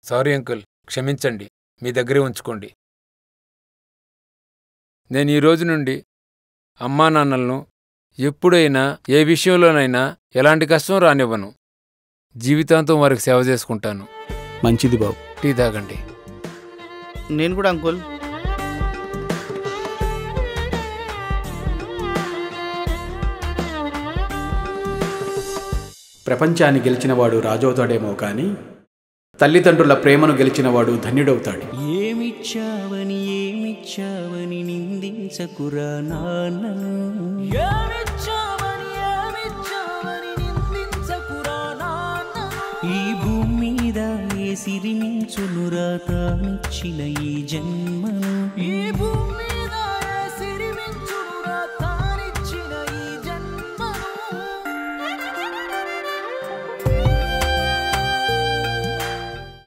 Sorry uncle, క్షమించండి, మీ దగ్గరే ఉంచుకోండి. నేను ఈ రోజు నుండి అమ్మా నాన్నలను ఎప్పుడైనా ఏ విషయంలోనైనా ఎలాంటి కష్టం రానివ్వను. జీవితాంతం వారికి సేవ చేసుకుంటాను. మంచిది బాబు. టీ తాగండి. నేను కూడా అంకుల్. ప్రపంచాన్ని గెలిచినవాడు రాజవుతాడేమో కానీ తల్లిదండ్రుల ప్రేమను గెలిచినవాడు ధన్యుడవుతాడు. ఏమిచ్చావని ఏమిచ్చావని నిందించకురా నాన్నను, ఈ భూమి మీద ఏ సిరిమించునురా తానిచ్చిన ఈ జన్మను, ఈ భూమి